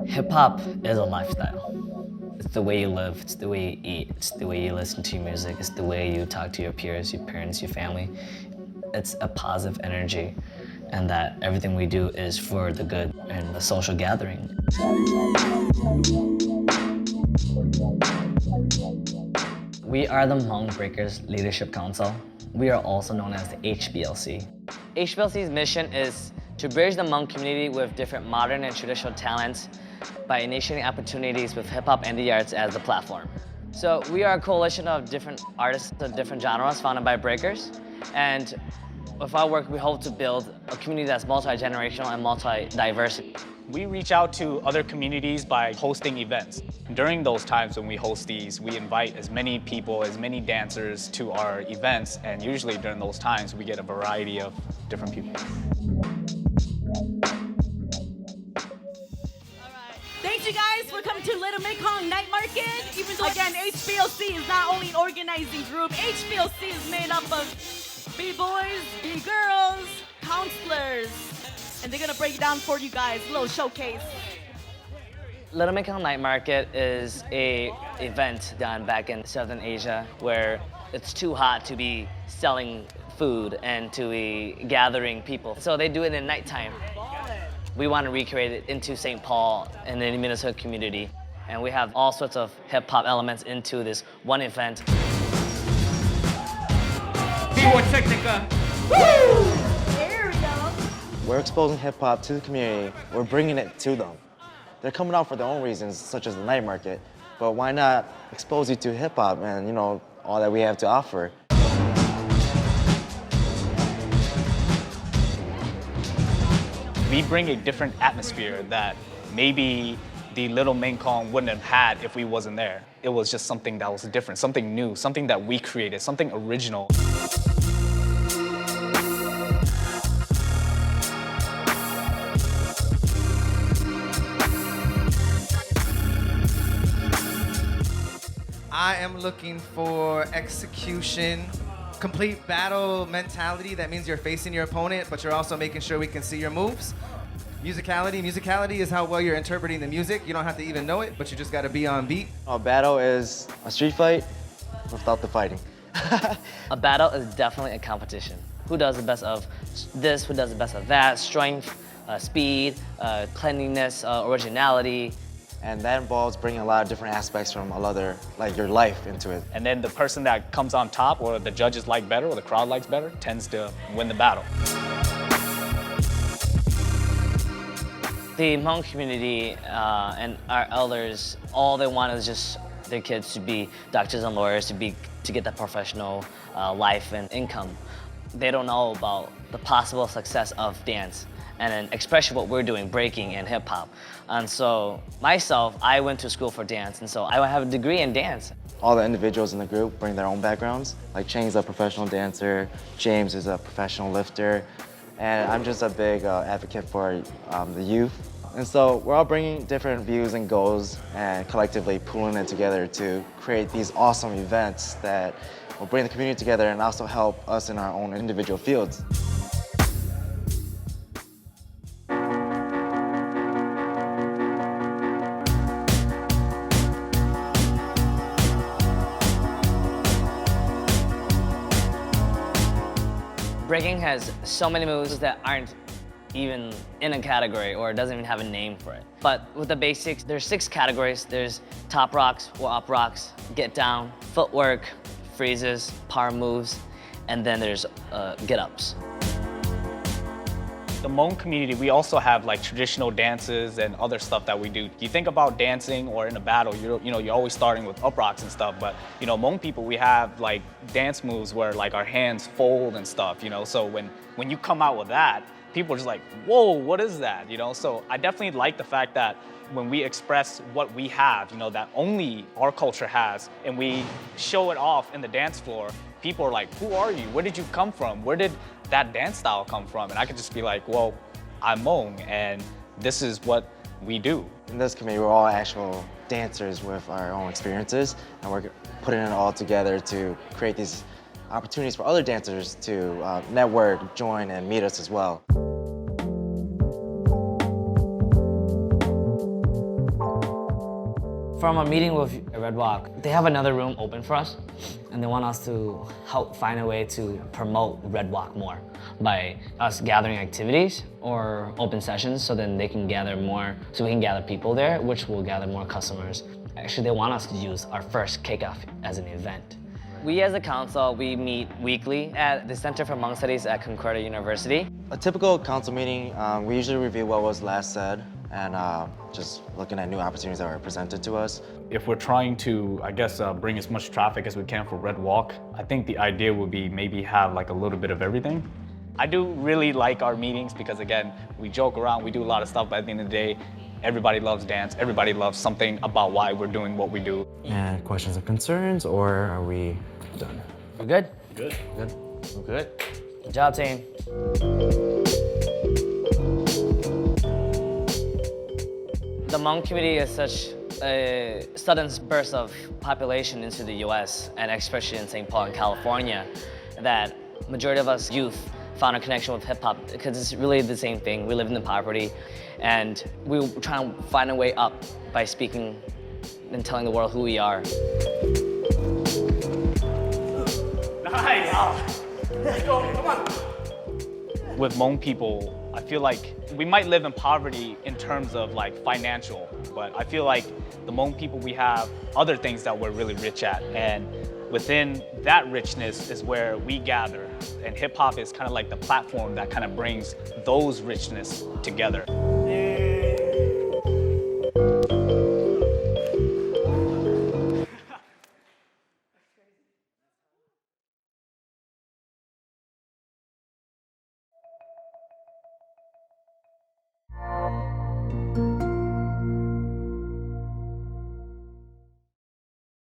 Hip-hop is a lifestyle. It's the way you live, it's the way you eat, it's the way you listen to music, it's the way you talk to your peers, your parents, your family. It's a positive energy, and that everything we do is for the good and the social gathering. We are the Hmong Breakers Leadership Council. We are also known as the HBLC. HBLC's mission is to bridge the Hmong community with different modern and traditional talents by initiating opportunities with hip-hop and the arts as the platform. So we are a coalition of different artists of different genres founded by breakers. And with our work, we hope to build a community that's multi-generational and multi-diverse. We reach out to other communities by hosting events. During those times when we host these, we invite as many people, as many dancers to our events, and usually during those times, we get a variety of different people. Thanks, you guys, for coming to Little Mekong Night Market. Even though, again, HBLC is not only an organizing group, HBLC is made up of B-boys, B-girls, counselors, and they're gonna break it down for you guys, a little showcase. Little Mekong Night Market is an event done back in Southern Asia where it's too hot to be selling food and to be gathering people. So they do it in nighttime. We want to recreate it into St. Paul and the Minnesota community. And we have all sorts of hip-hop elements into this one event. There we go. We're exposing hip-hop to the community. We're bringing it to them. They're coming out for their own reasons, such as the night market. But why not expose you to hip-hop and, all that we have to offer? We bring a different atmosphere that maybe the Little Mekong wouldn't have had if we wasn't there. It was just something that was different, something new, something that we created, something original. I am looking for execution, complete battle mentality. That means you're facing your opponent, but you're also making sure we can see your moves. Musicality. Musicality is how well you're interpreting the music. You don't have to even know it, but you just got to be on beat. A battle is a street fight without the fighting. A battle is definitely a competition. Who does the best of this, who does the best of that, strength, speed, cleanliness, originality. And that involves bringing a lot of different aspects from like your life into it. And then the person that comes on top, or the judges like better, or the crowd likes better, tends to win the battle. The Hmong community and our elders, all they want is just their kids to be doctors and lawyers, to get that professional life and income. They don't know about the possible success of dance, and then especially what we're doing, breaking and hip hop. And so myself, I went to school for dance, and so I have a degree in dance. All the individuals in the group bring their own backgrounds. Like Chang's a professional dancer, James is a professional lifter, and I'm just a big advocate for the youth. And so we're all bringing different views and goals and collectively pulling it together to create these awesome events that will bring the community together and also help us in our own individual fields. Breaking has so many moves that aren't even in a category or doesn't even have a name for it. But with the basics, there's 6 categories. There's top rocks, up rocks, get down, footwork, freezes, power moves, and then there's get-ups. The Hmong community, we also have like traditional dances and other stuff that we do. You think about dancing or in a battle, you're always starting with up rocks and stuff, but Hmong people, we have like dance moves where like our hands fold and stuff, so when you come out with that, people are just like, whoa, what is that, So I definitely like the fact that when we express what we have, that only our culture has, and we show it off in the dance floor, people are like, who are you? Where did you come from? Where did that dance style come from? And I could just be like, well, I'm Hmong, and this is what we do. In this committee, we're all actual dancers with our own experiences, and we're putting it all together to create these opportunities for other dancers to network, join, and meet us as well. From a meeting with Red Walk, they have another room open for us, and they want us to help find a way to promote Red Walk more by us gathering activities or open sessions so then they can gather more, so we can gather people there, which will gather more customers. Actually, they want us to use our first kickoff as an event. We as a council, we meet weekly at the Center for Hmong Studies at Concordia University. A typical council meeting, we usually review what was last said and just looking at new opportunities that were presented to us. If we're trying to, I guess, bring as much traffic as we can for Red Walk, I think the idea would be maybe have like a little bit of everything. I do really like our meetings because, again, we joke around, we do a lot of stuff, but at the end of the day, everybody loves dance, everybody loves something about why we're doing what we do. And questions or concerns, or are we done? We're good? Good. Good? We're good. Good job, team. The Hmong community is such a sudden burst of population into the US, and especially in St. Paul and California, that majority of us youth found a connection with hip hop because it's really the same thing. We live in poverty, and we were trying to find a way up by speaking and telling the world who we are. Nice! Let's go, come on! With Hmong people, I feel like we might live in poverty in terms of like financial, but I feel like the Hmong people, we have other things that we're really rich at, and within that richness is where we gather, and hip hop is kind of like the platform that kind of brings those richness together.